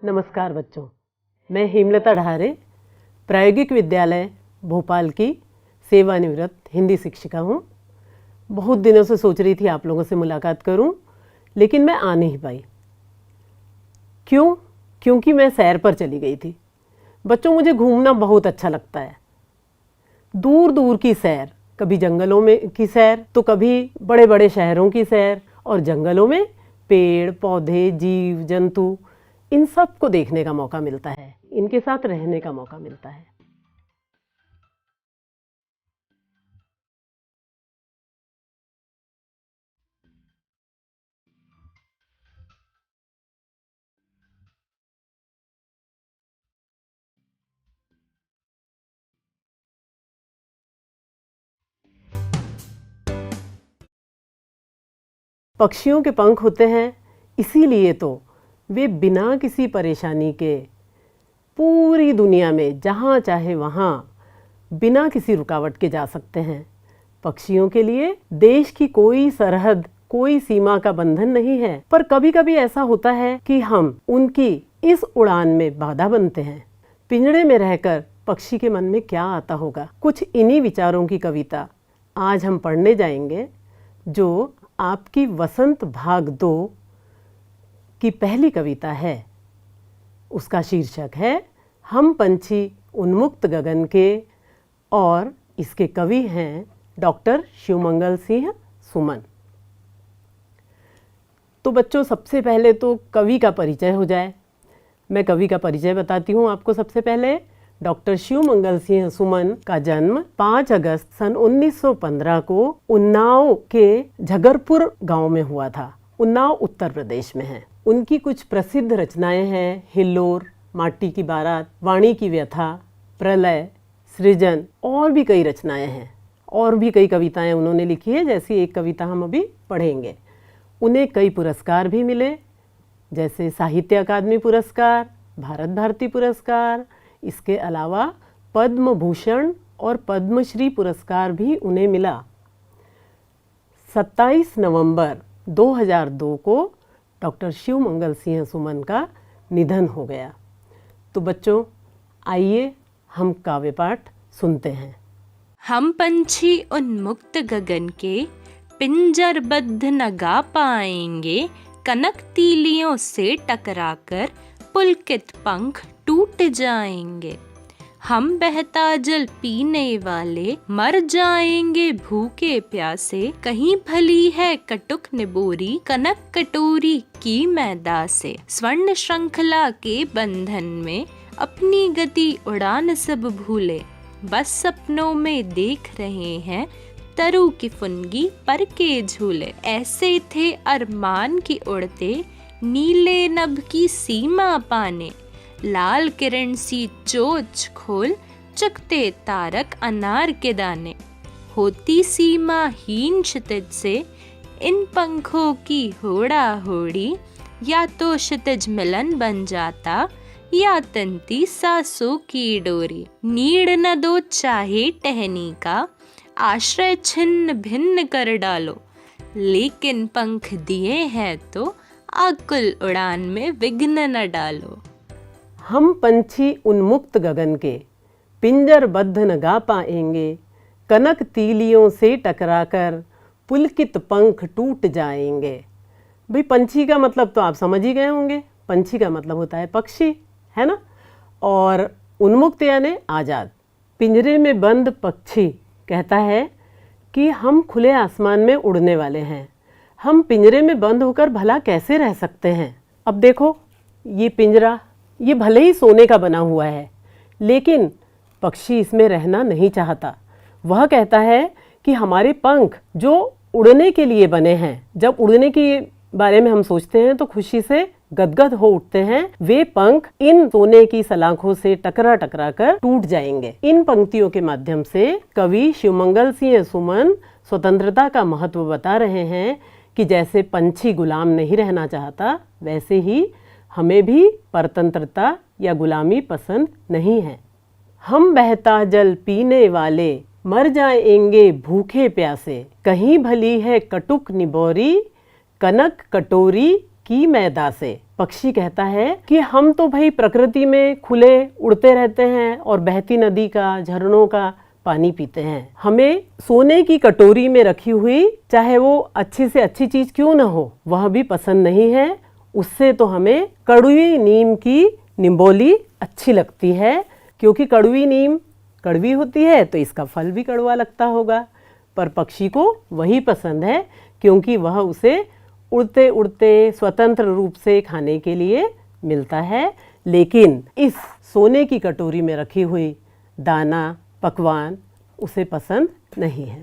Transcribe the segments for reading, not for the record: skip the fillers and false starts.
नमस्कार बच्चों, मैं हेमलता ढारे प्रायोगिक विद्यालय भोपाल की सेवानिवृत्त हिंदी शिक्षिका हूँ। बहुत दिनों से सोच रही थी आप लोगों से मुलाकात करूँ, लेकिन मैं आ नहीं पाई। क्यों? क्योंकि मैं सैर पर चली गई थी। बच्चों, मुझे घूमना बहुत अच्छा लगता है। दूर दूर की सैर, कभी जंगलों में की सैर तो कभी बड़े बड़े शहरों की सैर, और जंगलों में पेड़ पौधे जीव जंतु इन सब को देखने का मौका मिलता है, इनके साथ रहने का मौका मिलता है। पक्षियों के पंख होते हैं, इसीलिए तो वे बिना किसी परेशानी के पूरी दुनिया में जहाँ चाहे वहाँ बिना किसी रुकावट के जा सकते हैं। पक्षियों के लिए देश की कोई सरहद, कोई सीमा का बंधन नहीं है। पर कभी कभी ऐसा होता है कि हम उनकी इस उड़ान में बाधा बनते हैं। पिंजड़े में रहकर पक्षी के मन में क्या आता होगा, कुछ इन्हीं विचारों की कविता आज हम पढ़ने जाएंगे, जो आपकी वसंत भाग 2 की पहली कविता है। उसका शीर्षक है हम पंछी उन्मुक्त गगन के, और इसके कवि हैं डॉक्टर शिवमंगल सिंह सुमन। तो बच्चों, सबसे पहले तो कवि का परिचय हो जाए। मैं कवि का परिचय बताती हूँ आपको। सबसे पहले डॉक्टर शिवमंगल सिंह सुमन का जन्म 5 अगस्त सन 1915 को उन्नाव के झगरपुर गांव में हुआ था। उन्नाव उत्तर प्रदेश में है। उनकी कुछ प्रसिद्ध रचनाएं हैं हिल्लोर, माटी की बारात, वाणी की व्यथा, प्रलय, सृजन, और भी कई रचनाएं हैं। और भी कई कविताएं उन्होंने लिखी है, जैसी एक कविता हम अभी पढ़ेंगे। उन्हें कई पुरस्कार भी मिले, जैसे साहित्य अकादमी पुरस्कार, भारत भारती पुरस्कार। इसके अलावा पद्म भूषण और पद्मश्री पुरस्कार भी उन्हें मिला। 27 नवंबर 2002 को डॉक्टर शिवमंगल सिंह सुमन का निधन हो गया। तो बच्चों, आइए हम काव्य पाठ सुनते हैं। हम पंछी उन्मुक्त गगन के, पिंजरबद्ध न गा पाएंगे, कनक तीलियों से टकराकर पुलकित पंख टूट जाएंगे। हम बहता जल पीने वाले, मर जाएंगे भूखे प्यासे, कहीं भली है कटुक निबोरी, कनक कटोरी की मैदा से। स्वर्ण श्रृंखला के बंधन में अपनी गति उड़ान सब भूले, बस सपनों में देख रहे हैं तरु की फुनगी पर के झूले। ऐसे थे अरमान की उड़ते, नीले नभ की सीमा पाने, लाल किरण सी चोच खोल चकते तारक अनार के दाने। होती सीमा हीन क्षितिज से इन पंखों की होड़ा होड़ी, या तो क्षितिज मिलन बन जाता, या तंती सासों की डोरी। नीड़ न दो चाहे टहनी का, आश्रय छिन्न भिन्न कर डालो, लेकिन पंख दिए हैं तो आकुल उड़ान में विघ्न न डालो। हम पंछी उन्मुक्त गगन के, पिंजरबद्ध न गा पाएंगे, कनक तीलियों से टकराकर पुलकित पंख टूट जाएंगे। भाई, पंछी का मतलब तो आप समझ ही गए होंगे। पंछी का मतलब होता है पक्षी, है ना। और उन्मुक्त यानी आज़ाद। पिंजरे में बंद पक्षी कहता है कि हम खुले आसमान में उड़ने वाले हैं। हम पिंजरे में बंद होकर भला कैसे रह सकते हैं। अब देखो, ये पिंजरा, ये भले ही सोने का बना हुआ है, लेकिन पक्षी इसमें रहना नहीं चाहता। वह कहता है कि हमारे पंख जो उड़ने के लिए बने हैं, जब उड़ने के बारे में हम सोचते हैं तो खुशी से गदगद हो उठते हैं। वे पंख इन सोने की सलाखों से टकरा टकरा कर टूट जाएंगे। इन पंक्तियों के माध्यम से कवि शिवमंगल सिंह सुमन स्वतंत्रता का महत्व बता रहे हैं कि जैसे पंछी गुलाम नहीं रहना चाहता, वैसे ही हमें भी परतंत्रता या गुलामी पसंद नहीं है। हम बहता जल पीने वाले, मर जाएंगे भूखे प्यासे, कहीं भली है कटुक निबोरी, कनक कटोरी की मैदा से। पक्षी कहता है कि हम तो भाई प्रकृति में खुले उड़ते रहते हैं और बहती नदी का, झरनों का पानी पीते हैं। हमें सोने की कटोरी में रखी हुई चाहे वो अच्छी से अच्छी चीज क्यों ना हो, वह भी पसंद नहीं है। उससे तो हमें कड़वी नीम की निम्बोली अच्छी लगती है, क्योंकि कड़वी नीम कड़वी होती है तो इसका फल भी कड़वा लगता होगा। पर पक्षी को वही पसंद है, क्योंकि वह उसे उड़ते उड़ते स्वतंत्र रूप से खाने के लिए मिलता है। लेकिन इस सोने की कटोरी में रखी हुई दाना, पकवान उसे पसंद नहीं है।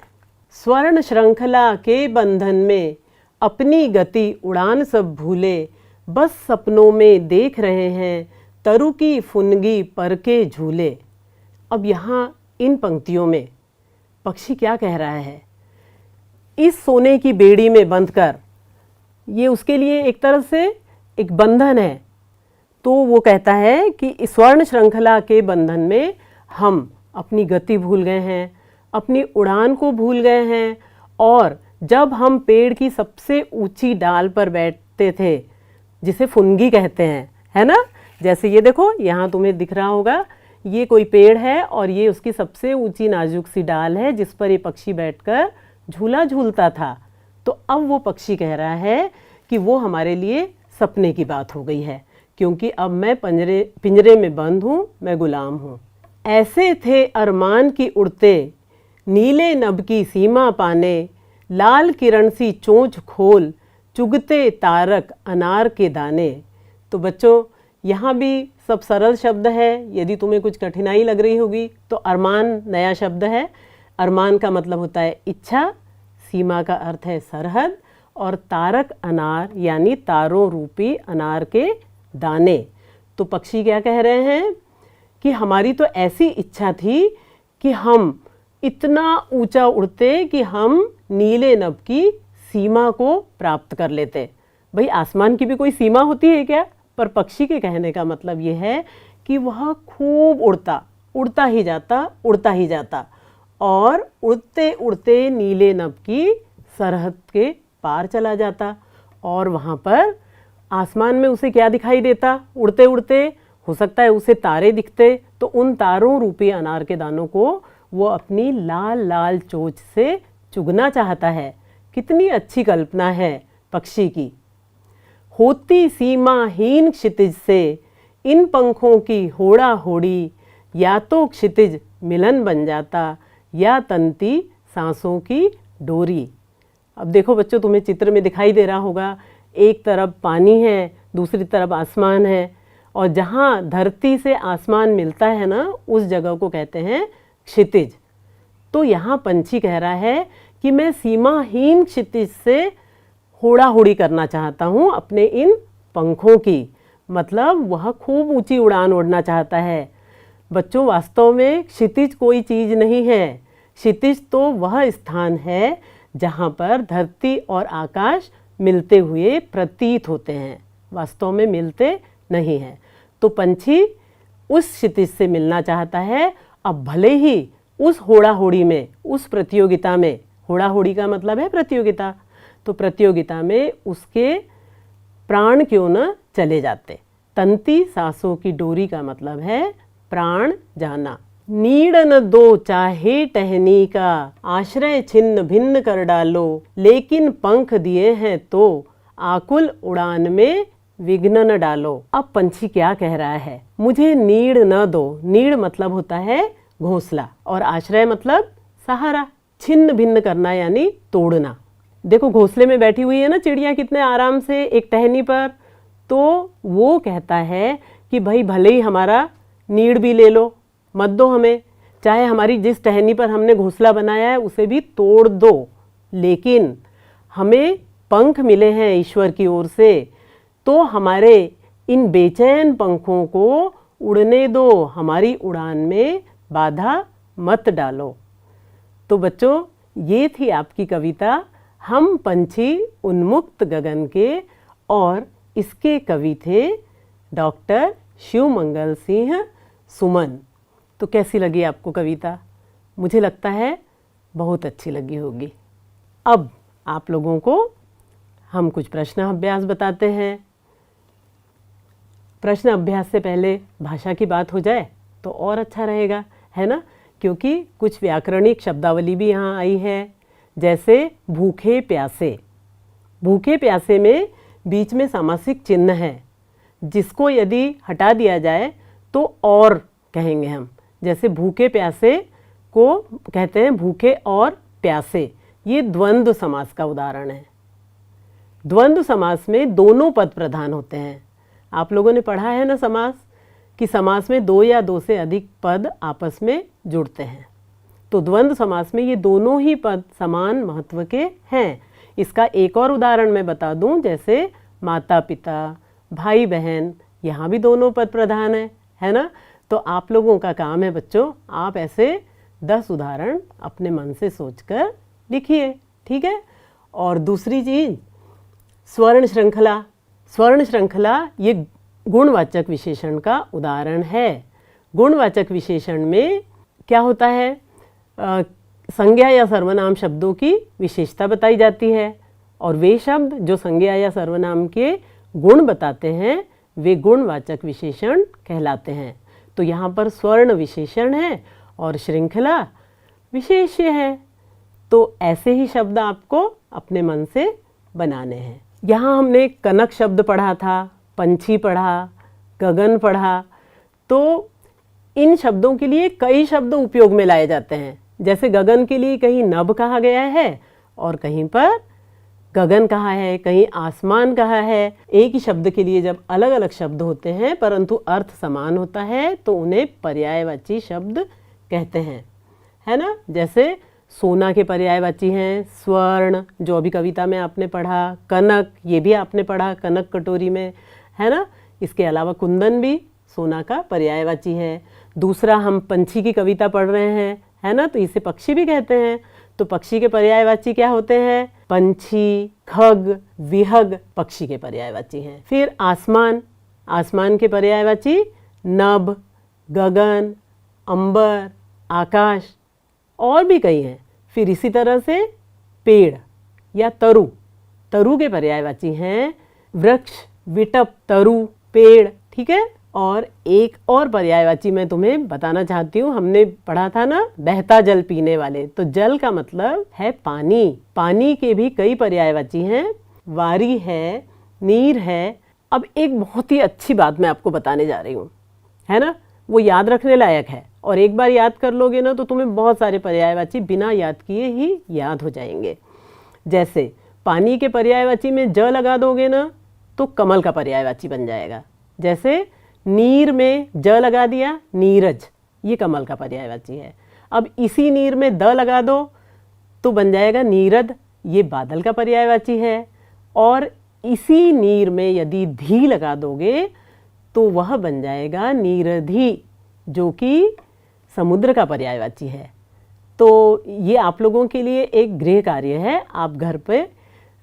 स्वर्ण श्रृंखला के बंधन में अपनी गति उड़ान सब भूले, बस सपनों में देख रहे हैं तरु की फुनगी पर के झूले। अब यहाँ इन पंक्तियों में पक्षी क्या कह रहा है? इस सोने की बेड़ी में बंधकर, ये उसके लिए एक तरह से एक बंधन है, तो वो कहता है कि स्वर्ण श्रृंखला के बंधन में हम अपनी गति भूल गए हैं, अपनी उड़ान को भूल गए हैं। और जब हम पेड़ की सबसे ऊंची डाल पर बैठते थे, जिसे फुनगी कहते हैं, है ना, जैसे ये देखो यहाँ तुम्हें दिख रहा होगा, ये कोई पेड़ है और ये उसकी सबसे ऊंची नाजुक सी डाल है जिस पर ये पक्षी बैठकर झूला झूलता था। तो अब वो पक्षी कह रहा है कि वो हमारे लिए सपने की बात हो गई है, क्योंकि अब मैं पिंजरे में बंद हूँ, मैं गुलाम हूँ। ऐसे थे अरमान की उड़ते, नीले नभ की सीमा पाने, लाल किरण सी चोंच खोल, चुगते तारक अनार के दाने। तो बच्चों, यहाँ भी सब सरल शब्द है। यदि तुम्हें कुछ कठिनाई लग रही होगी तो अरमान नया शब्द है। अरमान का मतलब होता है इच्छा, सीमा का अर्थ है सरहद, और तारक अनार यानी तारों रूपी अनार के दाने। तो पक्षी क्या कह रहे हैं कि हमारी तो ऐसी इच्छा थी कि हम इतना ऊंचा उड़ते कि हम नीले नभ की सीमा को प्राप्त कर लेते। भाई आसमान की भी कोई सीमा होती है क्या? पर पक्षी के कहने का मतलब ये है कि वह खूब उड़ता ही जाता और उड़ते उड़ते नीले नभ की सरहद के पार चला जाता। और वहाँ पर आसमान में उसे क्या दिखाई देता? उड़ते उड़ते हो सकता है उसे तारे दिखते, तो उन तारों रूपी अनार के दानों को वो अपनी लाल लाल चोंच से चुगना चाहता है। कितनी अच्छी कल्पना है पक्षी की। होती सीमाहीन क्षितिज से इन पंखों की होड़ा होड़ी, या तो क्षितिज मिलन बन जाता या तंती सांसों की डोरी। अब देखो बच्चों, तुम्हें चित्र में दिखाई दे रहा होगा, एक तरफ पानी है, दूसरी तरफ आसमान है, और जहाँ धरती से आसमान मिलता है ना, उस जगह को कहते हैं क्षितिज। तो यहाँ पंछी कह रहा है कि मैं सीमाहीन क्षितिज से होड़ा होड़ी करना चाहता हूँ अपने इन पंखों की। मतलब वह खूब ऊंची उड़ान उड़ना चाहता है। बच्चों, वास्तव में क्षितिज कोई चीज़ नहीं है। क्षितिज तो वह स्थान है जहाँ पर धरती और आकाश मिलते हुए प्रतीत होते हैं, वास्तव में मिलते नहीं हैं। तो पंछी उस क्षितिज से मिलना चाहता है। अब भले ही उस होड़ा होड़ी में, उस प्रतियोगिता में, होड़ा होड़ी का मतलब है प्रतियोगिता, तो प्रतियोगिता में उसके प्राण क्यों न चले जाते। तंती सांसों की डोरी का मतलब है प्राण जाना। नीड़ न दो चाहे टहनी का, आश्रय छिन्न भिन्न कर डालो, लेकिन पंख दिए हैं तो आकुल उड़ान में विघ्न न डालो। अब पंछी क्या कह रहा है? मुझे नीड़ न दो। नीड़ मतलब होता है घोंसला, और आश्रय मतलब सहारा। छिन्न भिन्न करना यानी तोड़ना। देखो घोंसले में बैठी हुई है ना चिड़िया कितने आराम से एक टहनी पर, तो वो कहता है कि भाई भले ही हमारा नीड़ भी ले लो, मत दो हमें, चाहे हमारी जिस टहनी पर हमने घोंसला बनाया है उसे भी तोड़ दो, लेकिन हमें पंख मिले हैं ईश्वर की ओर से, तो हमारे इन बेचैन पंखों को उड़ने दो, हमारी उड़ान में बाधा मत डालो। तो बच्चों, ये थी आपकी कविता हम पंछी उन्मुक्त गगन के, और इसके कवि थे डॉक्टर शिवमंगल सिंह सुमन। तो कैसी लगी आपको कविता? मुझे लगता है बहुत अच्छी लगी होगी। अब आप लोगों को हम कुछ प्रश्न अभ्यास बताते हैं। प्रश्न अभ्यास से पहले भाषा की बात हो जाए तो और अच्छा रहेगा, है ना, क्योंकि कुछ व्याकरणिक शब्दावली भी यहाँ आई है। जैसे भूखे प्यासे, भूखे प्यासे में बीच में सामासिक चिन्ह है, जिसको यदि हटा दिया जाए तो और कहेंगे हम। जैसे भूखे प्यासे को कहते हैं भूखे और प्यासे। ये द्वंद्व समास का उदाहरण है। द्वंद्व समास में दोनों पद प्रधान होते हैं। आप लोगों ने पढ़ा है ना समास, कि समास में दो या दो से अधिक पद आपस में जुड़ते हैं। तो द्वंद्व समास में ये दोनों ही पद समान महत्व के हैं। इसका एक और उदाहरण मैं बता दूं, जैसे माता पिता, भाई बहन, यहाँ भी दोनों पद प्रधान है ना। तो आप लोगों का काम है बच्चों, आप ऐसे 10 उदाहरण अपने मन से सोचकर लिखिए, ठीक है। और दूसरी चीज़, स्वर्ण श्रृंखला। स्वर्ण श्रृंखला ये गुणवाचक विशेषण का उदाहरण है। गुणवाचक विशेषण में क्या होता है, संज्ञा या सर्वनाम शब्दों की विशेषता बताई जाती है, और वे शब्द जो संज्ञा या सर्वनाम के गुण बताते हैं वे गुणवाचक विशेषण कहलाते हैं। तो यहाँ पर स्वर्ण विशेषण है और श्रृंखला विशेष्य है। तो ऐसे ही शब्द आपको अपने मन से बनाने हैं। यहाँ हमने कनक शब्द पढ़ा था, पंछी पढ़ा, गगन पढ़ा। तो इन शब्दों के लिए कई शब्द उपयोग में लाए जाते हैं। जैसे गगन के लिए कहीं नभ कहा गया है और कहीं पर गगन कहा है, कहीं आसमान कहा है। एक ही शब्द के लिए जब अलग अलग शब्द होते हैं परंतु अर्थ समान होता है तो उन्हें पर्यायवाची शब्द कहते हैं, है ना। जैसे सोना के पर्यायवाची हैं स्वर्ण, जो अभी कविता में आपने पढ़ा, कनक, ये भी आपने पढ़ा कनक कटोरी में, है ना। इसके अलावा कुंदन भी सोना का पर्यायवाची है। दूसरा, हम पंछी की कविता पढ़ रहे हैं, है ना, तो इसे पक्षी भी कहते हैं। तो पक्षी के पर्यायवाची क्या होते हैं, पंछी, खग, विहग पक्षी के पर्यायवाची हैं। फिर आसमान, आसमान के पर्यायवाची नभ, गगन, अंबर, आकाश, और भी कई हैं। फिर इसी तरह से पेड़ या तरु, तरु के पर्यायवाची हैं वृक्ष, विटप, तरु, पेड़, ठीक है। और एक और पर्यायवाची मैं तुम्हें बताना चाहती हूँ, हमने पढ़ा था ना बहता जल पीने वाले। तो जल का मतलब है पानी। पानी के भी कई पर्यायवाची हैं, वारी है, नीर है। अब एक बहुत ही अच्छी बात मैं आपको बताने जा रही हूँ, है ना, वो याद रखने लायक है। और एक बार याद कर लोगे ना तो तुम्हें बहुत सारे पर्यायवाची बिना याद किए ही याद हो जाएंगे। जैसे पानी के पर्यायवाची में ज लगा दोगे ना तो कमल का पर्यायवाची बन जाएगा। जैसे नीर में ज लगा दिया, नीरज, ये कमल का पर्यायवाची है। अब इसी नीर में द लगा दो तो बन जाएगा नीरद, ये बादल का पर्यायवाची है। और इसी नीर में यदि धी लगा दोगे तो वह बन जाएगा नीरधी, जो कि समुद्र का पर्यायवाची है। तो ये आप लोगों के लिए एक गृह कार्य है। आप घर पे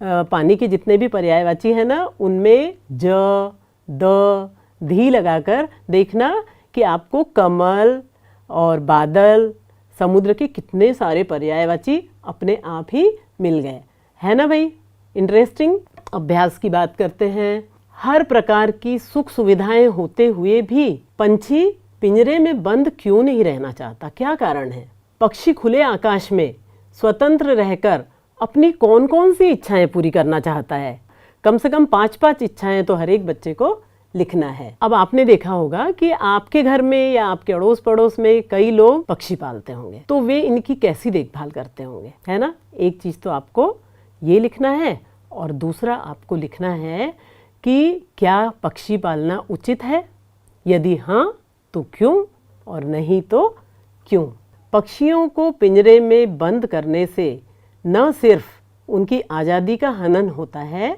पानी के जितने भी पर्यायवाची हैं ना उनमें ज, द, धी लगाकर देखना कि आपको कमल और बादल, समुद्र के कितने सारे पर्यायवाची अपने आप ही मिल गए, है ना भाई। इंटरेस्टिंग। अभ्यास की बात करते हैं। हर प्रकार की सुख सुविधाएं होते हुए भी पंछी पिंजरे में बंद क्यों नहीं रहना चाहता, क्या कारण है। पक्षी खुले आकाश में स्वतंत्र रहकर अपनी कौन कौन सी इच्छाएं पूरी करना चाहता है। कम से कम 5-5 इच्छाएं तो हर एक बच्चे को लिखना है। अब आपने देखा होगा कि आपके घर में या आपके अड़ोस पड़ोस में कई लोग पक्षी पालते होंगे, तो वे इनकी कैसी देखभाल करते होंगे, है ना। एक चीज़ तो आपको ये लिखना है और दूसरा आपको लिखना है कि क्या पक्षी पालना उचित है, यदि हाँ तो क्यों, और नहीं तो क्यों। पक्षियों को पिंजरे में बंद करने से न सिर्फ उनकी आज़ादी का हनन होता है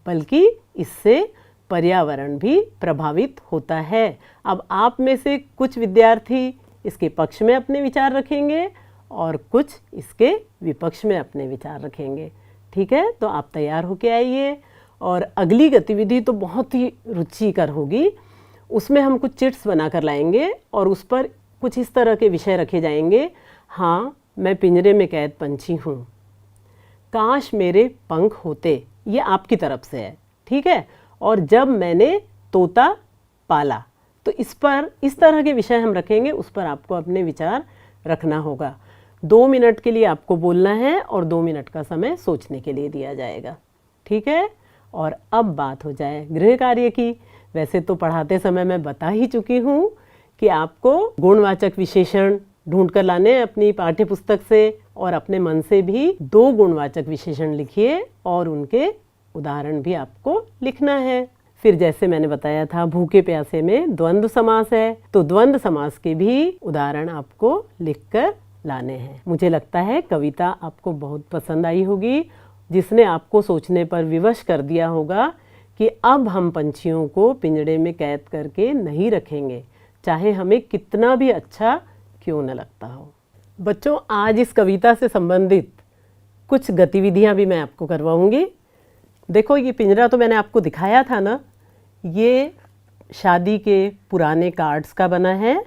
बल्कि इससे पर्यावरण भी प्रभावित होता है। अब आप में से कुछ विद्यार्थी इसके पक्ष में अपने विचार रखेंगे और कुछ इसके विपक्ष में अपने विचार रखेंगे, ठीक है। तो आप तैयार होके आइए। और अगली गतिविधि तो बहुत ही रुचिकर होगी। उसमें हम कुछ चिट्स बनाकर लाएंगे और उस पर कुछ इस तरह के विषय रखे जाएंगे। हाँ, मैं पिंजरे में कैद पंछी हूँ, काश मेरे पंख होते, ये आपकी तरफ से है, ठीक है। और जब मैंने तोता पाला। तो इस पर इस तरह के विषय हम रखेंगे, उस पर आपको अपने विचार रखना होगा। 2 मिनट के लिए आपको बोलना है और 2 मिनट का समय सोचने के लिए दिया जाएगा, ठीक है। और अब बात हो जाए गृह कार्य की। वैसे तो पढ़ाते समय मैं बता ही चुकी हूँ कि आपको गुणवाचक विशेषण ढूंढ कर लाने अपनी पाठ्य पुस्तक से, और अपने मन से भी 2 गुणवाचक विशेषण लिखिए और उनके उदाहरण भी आपको लिखना है। फिर जैसे मैंने बताया था भूखे प्यासे में द्वंद्व समास है, तो द्वंद्व समास के भी उदाहरण आपको लिखकर लाने हैं। मुझे लगता है कविता आपको बहुत पसंद आई होगी, जिसने आपको सोचने पर विवश कर दिया होगा कि अब हम पंछियों को पिंजड़े में कैद करके नहीं रखेंगे, चाहे हमें कितना भी अच्छा क्यों न लगता हो। बच्चों, आज इस कविता से संबंधित कुछ गतिविधियां भी मैं आपको करवाऊंगी। देखो, ये पिंजरा तो मैंने आपको दिखाया था ना, ये शादी के पुराने कार्ड्स का बना है।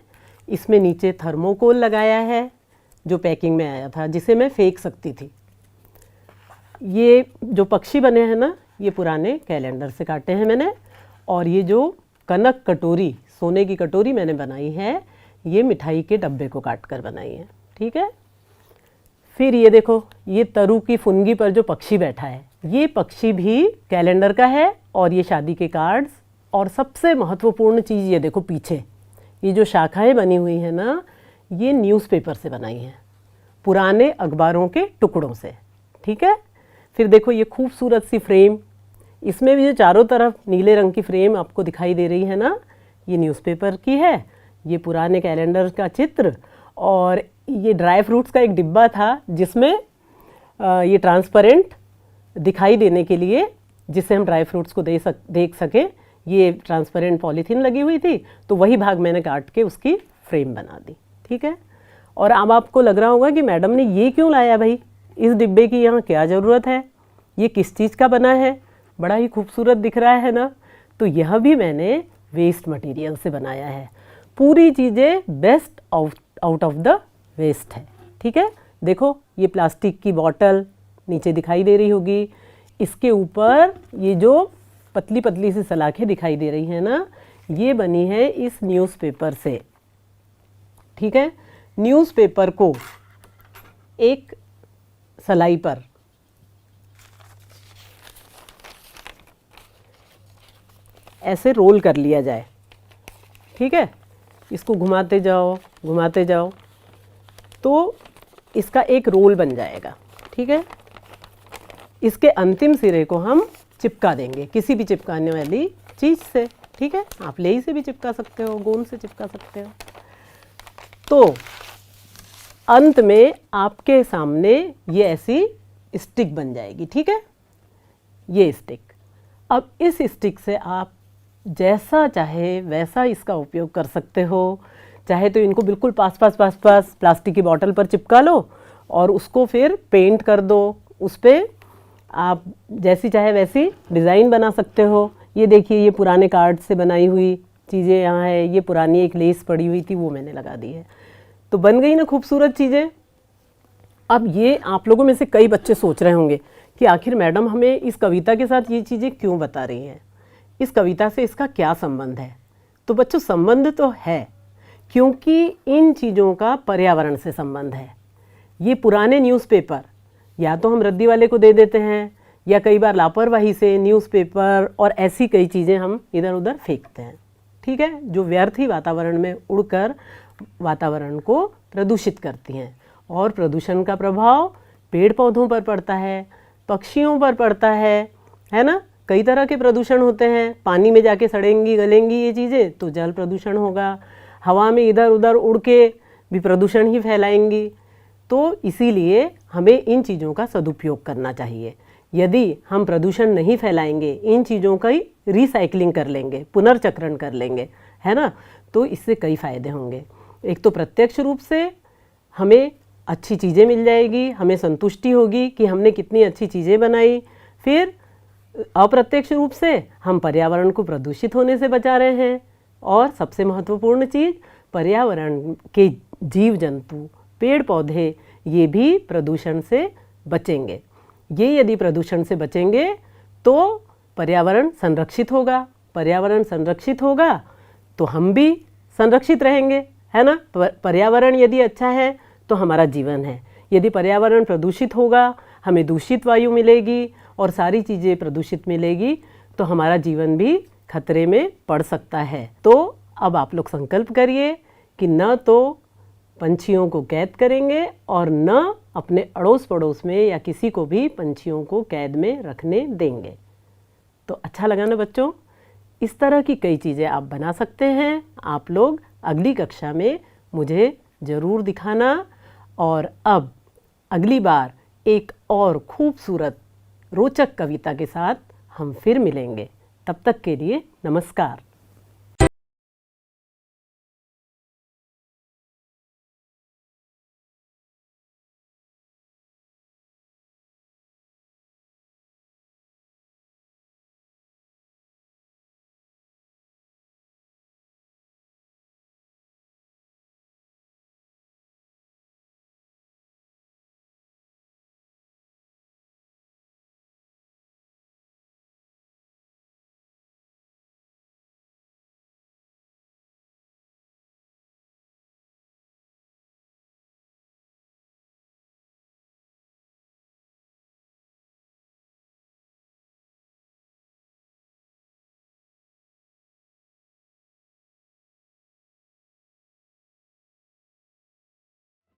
इसमें नीचे थर्मोकोल लगाया है जो पैकिंग में आया था, जिसे मैं फेंक सकती थी। ये जो पक्षी बने हैं ना, ये पुराने कैलेंडर से काटे हैं मैंने। और ये जो कनक कटोरी, सोने की कटोरी मैंने बनाई है, ये मिठाई के डब्बे को काट कर बनाई है, ठीक है। फिर ये देखो, ये तरू की फुनगी पर जो पक्षी बैठा है, ये पक्षी भी कैलेंडर का है। और ये शादी के कार्ड्स, और सबसे महत्वपूर्ण चीज़ ये देखो पीछे, ये जो शाखाएं बनी हुई हैं ना, ये न्यूज़पेपर से बनाई हैं, पुराने अखबारों के टुकड़ों से, ठीक है। फिर देखो ये खूबसूरत सी फ्रेम, इसमें भी जो चारों तरफ नीले रंग की फ्रेम आपको दिखाई दे रही है ना, ये न्यूज़पेपर की है। ये पुराने कैलेंडर का चित्र, और ये ड्राई फ्रूट्स का एक डिब्बा था जिसमें ये ट्रांसपेरेंट दिखाई देने के लिए, जिससे हम ड्राई फ्रूट्स को देख सकें, ये ट्रांसपेरेंट पॉलीथीन लगी हुई थी, तो वही भाग मैंने काट के उसकी फ्रेम बना दी, ठीक है। और अब आपको लग रहा होगा कि मैडम ने ये क्यों लाया भाई, इस डिब्बे की यहाँ क्या ज़रूरत है, ये किस चीज़ का बना है, बड़ा ही खूबसूरत दिख रहा है ना। तो यह भी मैंने वेस्ट मटेरियल से बनाया है। पूरी चीज़ें best out of the waste है, ठीक है। देखो, ये प्लास्टिक की बॉटल नीचे दिखाई दे रही होगी, इसके ऊपर ये जो पतली पतली सी सलाखें दिखाई दे रही हैं ना, ये बनी है इस न्यूज़पेपर से, ठीक है। न्यूज़पेपर को एक सलाई पर ऐसे रोल कर लिया जाए, ठीक है। इसको घुमाते जाओ घुमाते जाओ, तो इसका एक रोल बन जाएगा, ठीक है। इसके अंतिम सिरे को हम चिपका देंगे किसी भी चिपकाने वाली चीज़ से, ठीक है। आप लेई से भी चिपका सकते हो, गोंद से चिपका सकते हो। तो अंत में आपके सामने ये ऐसी स्टिक बन जाएगी, ठीक है, ये स्टिक। अब इस स्टिक से आप जैसा चाहे वैसा इसका उपयोग कर सकते हो। चाहे तो इनको बिल्कुल पास प्लास्टिक की बॉटल पर चिपका लो और उसको फिर पेंट कर दो, उस पर आप जैसी चाहे वैसी डिज़ाइन बना सकते हो। ये देखिए, ये पुराने कार्ड से बनाई हुई चीज़ें यहाँ है, ये पुरानी एक लेस पड़ी हुई थी, वो मैंने लगा दी है, तो बन गई ना खूबसूरत चीज़ें। अब ये आप लोगों में से कई बच्चे सोच रहे होंगे कि आखिर मैडम हमें इस कविता के साथ ये चीज़ें क्यों बता रही हैं, इस कविता से इसका क्या संबंध है। तो बच्चों, संबंध तो है, क्योंकि इन चीज़ों का पर्यावरण से संबंध है। ये पुराने न्यूज़पेपर या तो हम रद्दी वाले को दे देते हैं, या कई बार लापरवाही से न्यूज़पेपर और ऐसी कई चीज़ें हम इधर उधर फेंकते हैं, ठीक है, जो व्यर्थ ही वातावरण में उड़कर वातावरण को प्रदूषित करती हैं। और प्रदूषण का प्रभाव पेड़ पौधों पर पड़ता है, पक्षियों पर पड़ता है ना। कई तरह के प्रदूषण होते हैं, पानी में जाके सड़ेंगी गलेंगी ये चीज़ें तो जल प्रदूषण होगा, हवा में इधर उधर उड़ के भी प्रदूषण ही फैलाएंगी। तो इसीलिए हमें इन चीज़ों का सदुपयोग करना चाहिए। यदि हम प्रदूषण नहीं फैलाएंगे, इन चीज़ों का ही रिसाइकलिंग कर लेंगे, पुनर्चक्रण कर लेंगे, है ना, तो इससे कई फ़ायदे होंगे। एक तो प्रत्यक्ष रूप से हमें अच्छी चीज़ें मिल जाएगी, हमें संतुष्टि होगी कि हमने कितनी अच्छी चीज़ें बनाई। फिर अप्रत्यक्ष रूप से हम पर्यावरण को प्रदूषित होने से बचा रहे हैं। और सबसे महत्वपूर्ण चीज़, पर्यावरण के जीव जंतु, पेड़ पौधे, ये भी प्रदूषण से बचेंगे। ये यदि प्रदूषण से बचेंगे तो पर्यावरण संरक्षित होगा। पर्यावरण संरक्षित होगा तो हम भी संरक्षित रहेंगे, है ना। पर्यावरण यदि अच्छा है तो हमारा जीवन है। यदि पर्यावरण प्रदूषित होगा, हमें दूषित वायु मिलेगी और सारी चीज़ें प्रदूषित मिलेगी, तो हमारा जीवन भी खतरे में पड़ सकता है। तो अब आप लोग संकल्प करिए कि न तो पंछियों को कैद करेंगे और न अपने अड़ोस पड़ोस में या किसी को भी पंछियों को कैद में रखने देंगे। तो अच्छा लगा ना बच्चों? इस तरह की कई चीज़ें आप बना सकते हैं। आप लोग अगली कक्षा में मुझे ज़रूर दिखाना। और अब अगली बार एक और खूबसूरत रोचक कविता के साथ हम फिर मिलेंगे। तब तक के लिए नमस्कार।